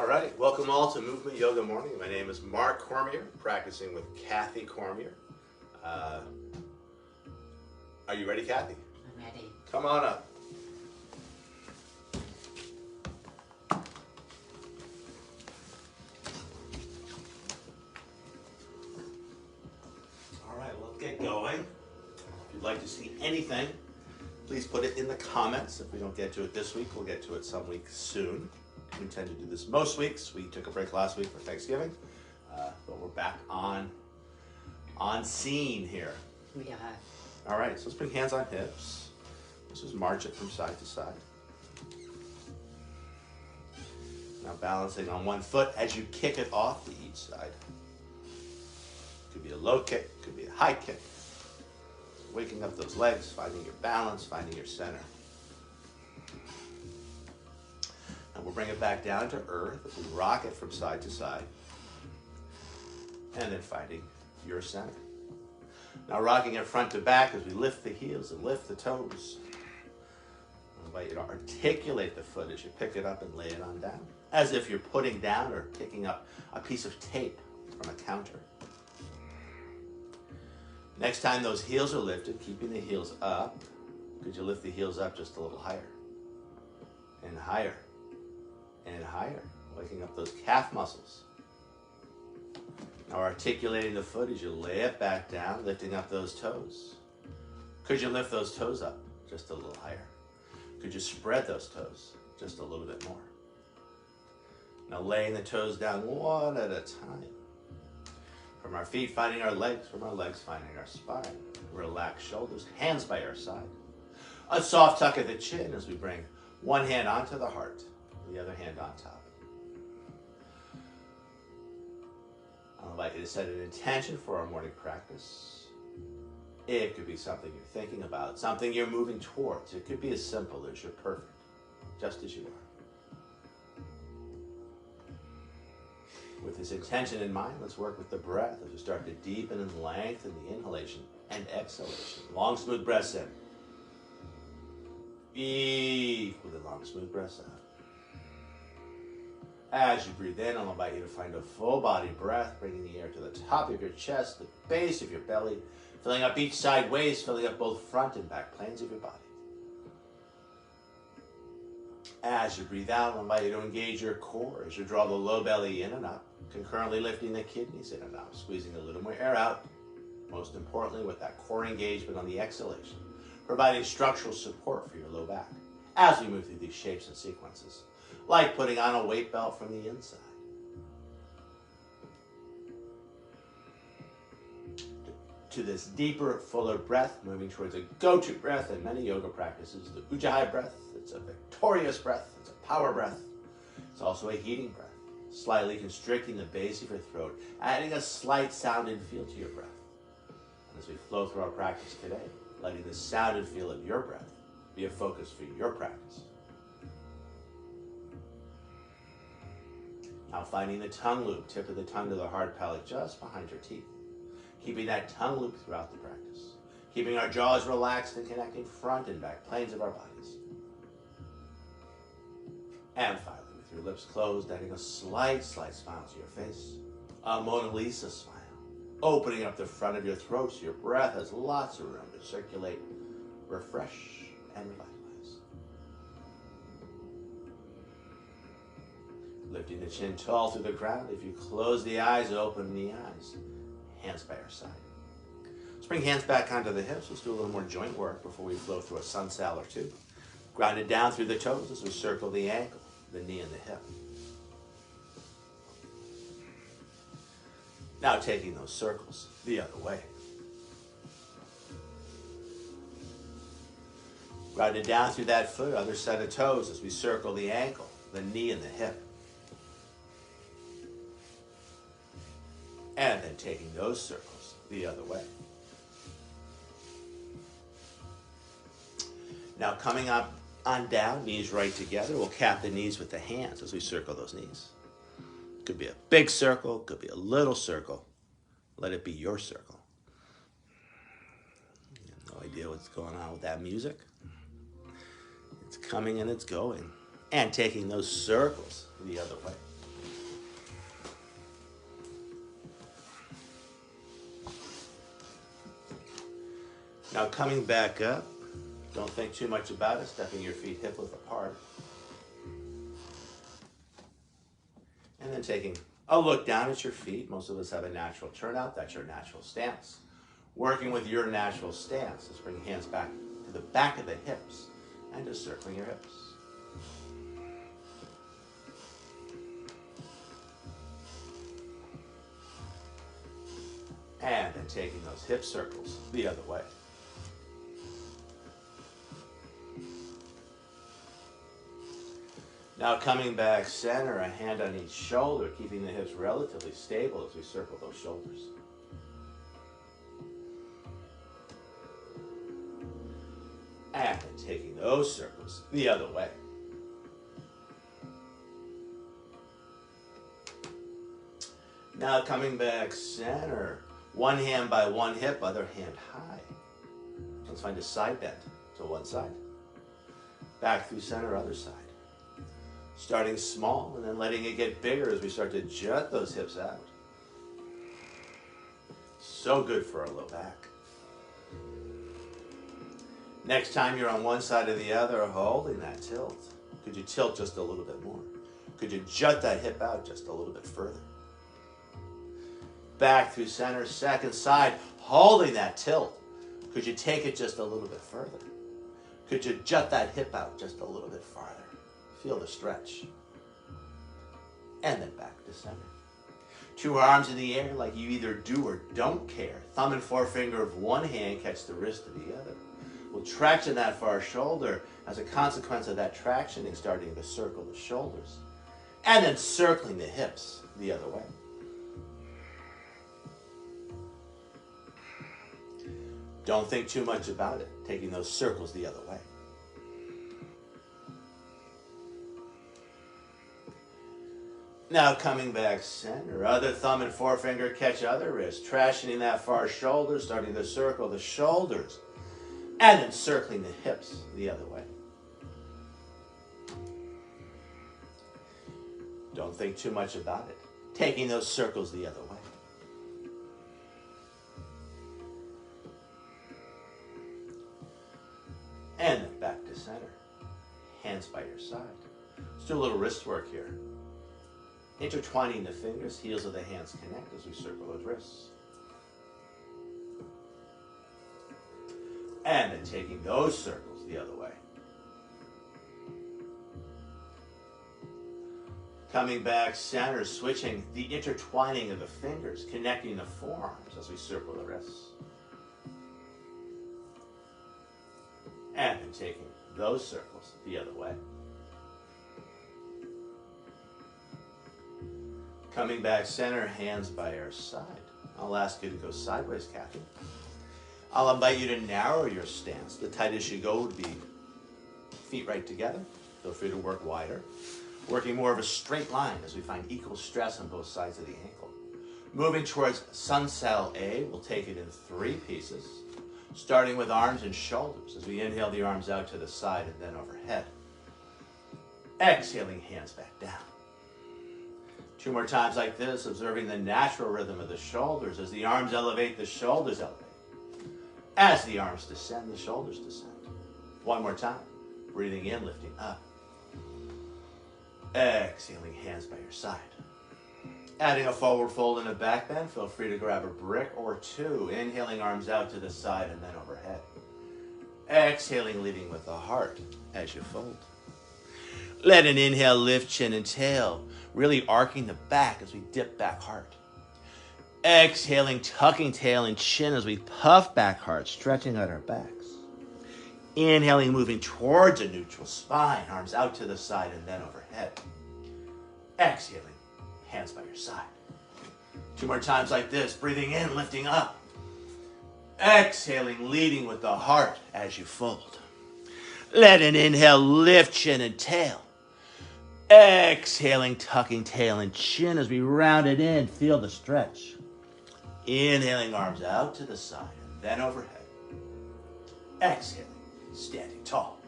All right, welcome all to Movement Yoga Morning. My name is Mark Cormier, practicing with Kathy Cormier. Are you ready, Kathy? I'm ready. Come on up. All right, let's get going. If you'd like to see anything, please put it in the comments. If we don't get to it this week, we'll get to it some week soon. We intend to do this most weeks. We took a break last week for Thanksgiving, but we're back on scene here. We are. All right, so let's bring hands on hips. Let's just march it from side to side. Now balancing on one foot as you kick it off to each side. Could be a low kick, could be a high kick. Waking up those legs, finding your balance, finding your center. And we'll bring it back down to earth as we rock it from side to side. And then finding your center. Now rocking it front to back as we lift the heels and lift the toes. I invite you to articulate the foot as you pick it up and lay it on down. As if you're putting down or picking up a piece of tape from a counter. Next time those heels are lifted, keeping the heels up, could you lift the heels up just a little higher? And higher. And higher, waking up those calf muscles. Now articulating the foot as you lay it back down, lifting up those toes. Could you lift those toes up just a little higher? Could you spread those toes just a little bit more? Now laying the toes down one at a time. From our feet finding our legs, from our legs finding our spine. Relaxed shoulders, hands by our side. A soft tuck at the chin as we bring one hand onto the heart. The other hand on top. I'll invite you to set an intention for our morning practice. It could be something you're thinking about, something you're moving towards. It could be as simple as you're perfect, just as you are. With this intention in mind, let's work with the breath as we start to deepen and lengthen the inhalation and exhalation. Long, smooth breaths in. Equally long, smooth breaths out. As you breathe in, I'll invite you to find a full body breath, bringing the air to the top of your chest, the base of your belly, filling up each side waist, filling up both front and back planes of your body. As you breathe out, I'll invite you to engage your core as you draw the low belly in and up, concurrently lifting the kidneys in and out, squeezing a little more air out, most importantly with that core engagement on the exhalation, providing structural support for your low back as we move through these shapes and sequences. Like putting on a weight belt from the inside. To this deeper, fuller breath, moving towards a go-to breath in many yoga practices, the Ujjayi breath. It's a victorious breath. It's a power breath. It's also a heating breath, slightly constricting the base of your throat, adding a slight sound and feel to your breath. And as we flow through our practice today, letting the sound and feel of your breath be a focus for your practice. Now finding the tongue loop, tip of the tongue to the hard palate just behind your teeth. Keeping that tongue loop throughout the practice. Keeping our jaws relaxed and connecting front and back planes of our bodies. And finally, with your lips closed, adding a slight smile to your face. A Mona Lisa smile. Opening up the front of your throat so your breath has lots of room to circulate, refresh, and revitalize. Lifting the chin tall to the ground. If you close the eyes, open the eyes. Hands by our side. Let's bring hands back onto the hips. Let's do a little more joint work before we flow through a sun sal or two. Ground it down through the toes as we circle the ankle, the knee, and the hip. Now taking those circles the other way. Ground it down through that foot, other set of toes as we circle the ankle, the knee, and the hip. And then taking those circles the other way. Now coming up on down, knees right together. We'll cap the knees with the hands as we circle those knees. Could be a big circle, could be a little circle. Let it be your circle. You have no idea what's going on with that music. It's coming and it's going. And taking those circles the other way. Now coming back up, don't think too much about it, stepping your feet hip width apart. And then taking a look down at your feet. Most of us have a natural turnout. That's your natural stance. Working with your natural stance, let's bring hands back to the back of the hips and just circling your hips. And then taking those hip circles the other way. Now coming back center, a hand on each shoulder, keeping the hips relatively stable as we circle those shoulders. And then taking those circles the other way. Now coming back center, one hand by one hip, other hand high. Let's find a side bend to one side. Back through center, other side. Starting small and then letting it get bigger as we start to jut those hips out. So good for our low back. Next time you're on one side or the other, holding that tilt. Could you tilt just a little bit more? Could you jut that hip out just a little bit further? Back through center, second side, holding that tilt. Could you take it just a little bit further? Could you jut that hip out just a little bit farther? Feel the stretch. And then back to center. Two arms in the air like you either do or don't care. Thumb and forefinger of one hand catch the wrist of the other. We'll traction that far shoulder. As a consequence of that tractioning, starting to circle the shoulders. And then circling the hips the other way. Don't think too much about it, taking those circles the other way. Now coming back center, other thumb and forefinger catch other wrist, tractioning that far shoulder, starting to circle the shoulders, and then circling the hips the other way. Don't think too much about it, taking those circles the other way. And then back to center. Hands by your side. Let's do a little wrist work here. Intertwining the fingers, heels of the hands connect as we circle those wrists. And then taking those circles the other way. Coming back center, switching the intertwining of the fingers, connecting the forearms as we circle the wrists. And then taking those circles the other way. Coming back center, hands by our side. I'll ask you to go sideways, Kathy. I'll invite you to narrow your stance. The tightest you go would be feet right together. Feel free to work wider. Working more of a straight line as we find equal stress on both sides of the ankle. Moving towards sun saddle A, we'll take it in 3 pieces. Starting with arms and shoulders as we inhale the arms out to the side and then overhead. Exhaling, hands back down. 2 more times like this, observing the natural rhythm of the shoulders. As the arms elevate, the shoulders elevate. As the arms descend, the shoulders descend. 1 more time. Breathing in, lifting up. Exhaling, hands by your side. Adding a forward fold and a back bend, feel free to grab a brick or 2. Inhaling, arms out to the side and then overhead. Exhaling, leading with the heart as you fold. Let an inhale lift chin and tail, really arcing the back as we dip back heart. Exhaling, tucking tail and chin as we puff back heart, stretching out our backs. Inhaling, moving towards a neutral spine, arms out to the side and then overhead. Exhaling, hands by your side. 2 more times like this, breathing in, lifting up. Exhaling, leading with the heart as you fold. Let an inhale lift chin and tail. Exhaling, tucking tail and chin as we round it in, feel the stretch. Inhaling, arms out to the side and then overhead. Exhaling, standing tall.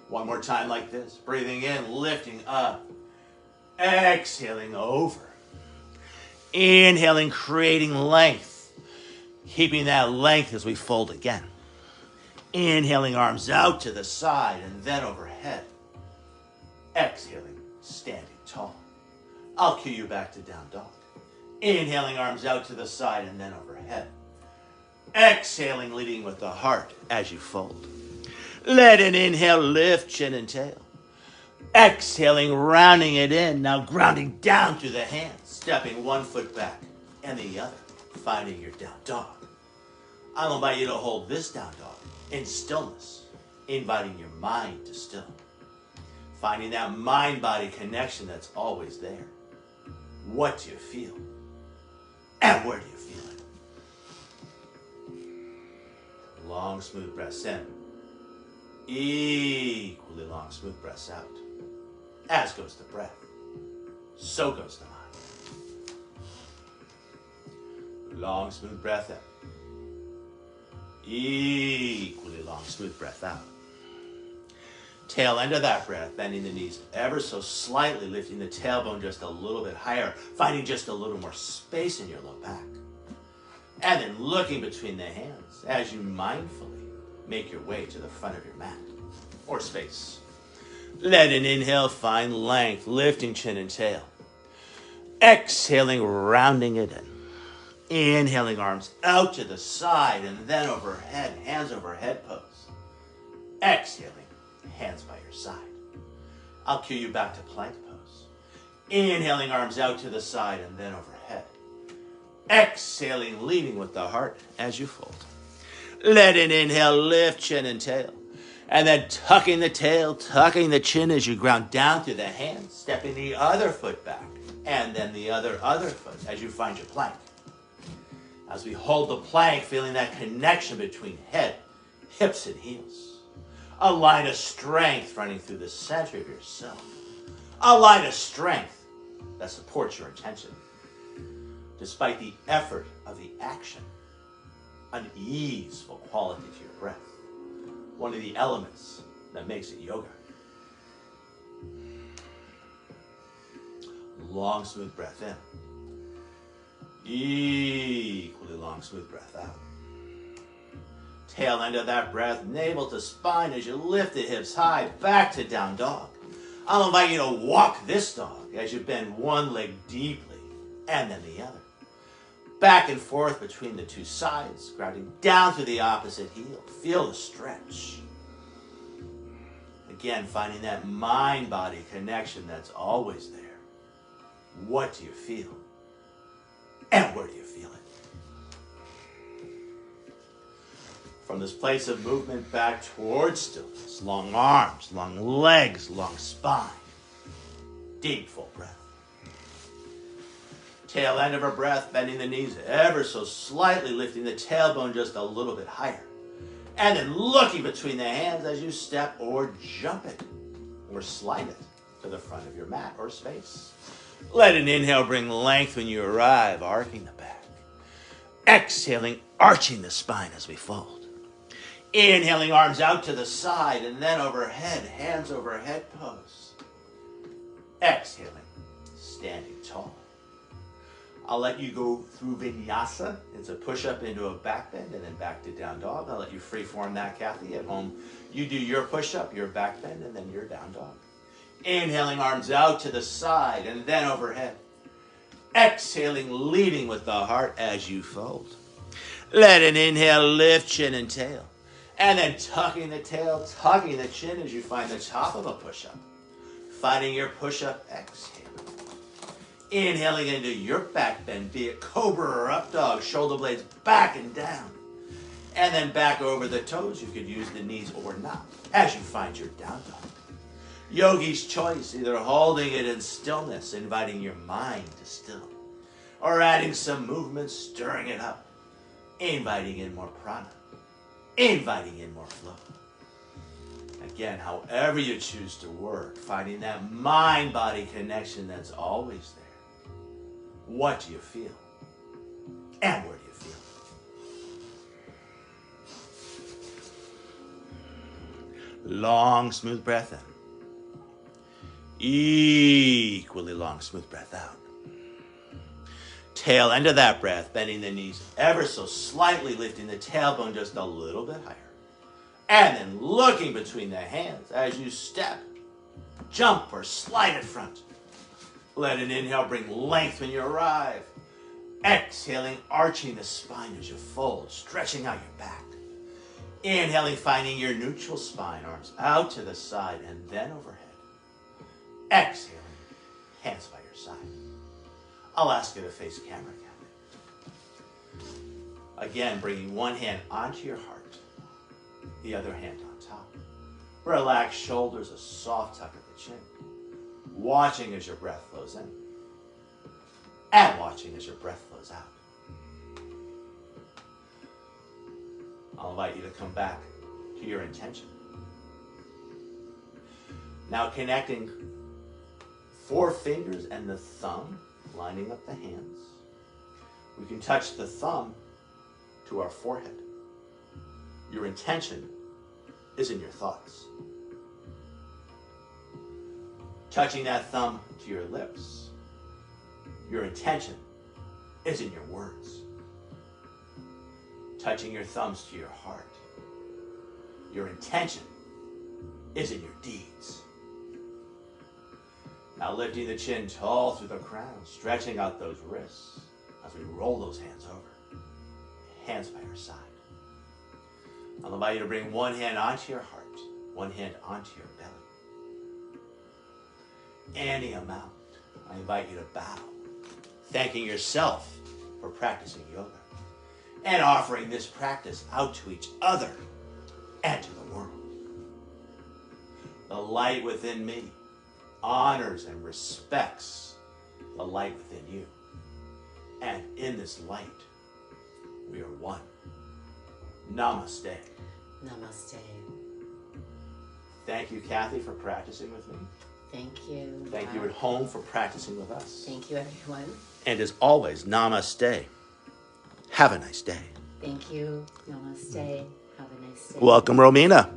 1 more time like this, breathing in, lifting up. Exhaling, over. Inhaling, creating length. Keeping that length as we fold again. Inhaling, arms out to the side and then overhead. Exhaling, standing tall. I'll cue you back to down dog. Inhaling, arms out to the side and then overhead. Exhaling, leading with the heart as you fold. Let an inhale lift chin and tail. Exhaling, rounding it in, now grounding down through the hands, stepping one foot back and the other, finding your down dog. I'll invite you to hold this down dog in stillness, inviting your mind to still. Finding that mind-body connection that's always there. What do you feel? And where do you feel it? Long, smooth breaths in. Equally long, smooth breaths out. As goes the breath, so goes the mind. Long, smooth breath in. Equally long, smooth breath out. Tail end of that breath, bending the knees ever so slightly, lifting the tailbone just a little bit higher, finding just a little more space in your low back. And then looking between the hands as you mindfully make your way to the front of your mat or space. Let an inhale find length, lifting chin and tail. Exhaling, rounding it in. Inhaling, arms out to the side and then overhead, hands overhead pose. Exhaling, hands by your side. I'll cue you back to plank pose. Inhaling, arms out to the side and then overhead. Exhaling, leading with the heart as you fold. Let an inhale lift chin and tail. And then tucking the tail, tucking the chin as you ground down through the hands, stepping the other foot back, and then the other foot as you find your plank. As we hold the plank, feeling that connection between head, hips, and heels. A line of strength running through the center of yourself. A line of strength that supports your intention. Despite the effort of the action, an easeful quality to your breath. One of the elements that makes it yoga. Long, smooth breath in. Equally long, smooth breath out. Tail end of that breath, navel to spine as you lift the hips high, back to down dog. I'll invite you to walk this dog as you bend one leg deeply and then the other. Back and forth between the two sides, grounding down to the opposite heel. Feel the stretch. Again, finding that mind-body connection that's always there. What do you feel? And where do you feel it? From this place of movement back towards stillness. Long arms, long legs, long spine. Deep, full breath. Tail end of our breath, bending the knees ever so slightly, lifting the tailbone just a little bit higher. And then looking between the hands as you step or jump it or slide it to the front of your mat or space. Let an inhale bring length when you arrive, arcing the back. Exhaling, arching the spine as we fold. Inhaling, arms out to the side and then overhead, hands overhead pose. Exhaling, standing tall. I'll let you go through vinyasa. It's a push-up into a back bend and then back to down dog. I'll let you freeform that, Kathy. At home, you do your push-up, your back bend, and then your down dog. Inhaling, arms out to the side and then overhead. Exhaling, leading with the heart as you fold. Let an inhale lift chin and tail. And then tucking the tail, tucking the chin as you find the top of a push-up. Finding your push-up, exhale. Inhaling into your back bend, be it cobra or up dog, shoulder blades back and down. And then back over the toes. You could use the knees or not as you find your down dog. Yogi's choice, either holding it in stillness, inviting your mind to still, or adding some movement, stirring it up, inviting in more prana, inviting in more flow. Again, however you choose to work, finding that mind-body connection that's always there. What do you feel? And where do you feel? Long, smooth breath in. Equally long, smooth breath out. Tail end of that breath, bending the knees ever so slightly, lifting the tailbone just a little bit higher. And then looking between the hands as you step, jump, or slide in front. Let an inhale bring length when you arrive. Exhaling, arching the spine as you fold, stretching out your back. Inhaling, finding your neutral spine, arms out to the side and then overhead. Exhaling, hands by your side. I'll ask you to face camera, Kathy. Again, bringing one hand onto your heart, the other hand on top. Relax shoulders, a soft tuck at the chin. Watching as your breath flows in. And watching as your breath flows out. I'll invite you to come back to your intention. Now connecting 4 fingers and the thumb, lining up the hands. We can touch the thumb to our forehead. Your intention is in your thoughts. Touching that thumb to your lips. Your intention is in your words. Touching your thumbs to your heart. Your intention is in your deeds. Now lifting the chin tall through the crown, stretching out those wrists as we roll those hands over. Hands by your side. I'll invite you to bring one hand onto your heart, one hand onto your belly. Any amount, I invite you to bow, thanking yourself for practicing yoga and offering this practice out to each other and to the world. The light within me honors and respects the light within you. And in this light, we are one. Namaste. Namaste. Thank you, Kathy, for practicing with me. Thank you. Thank you at home for practicing with us. Thank you, everyone. And as always, namaste. Have a nice day. Thank you. Namaste. Have a nice day. Welcome, Romina.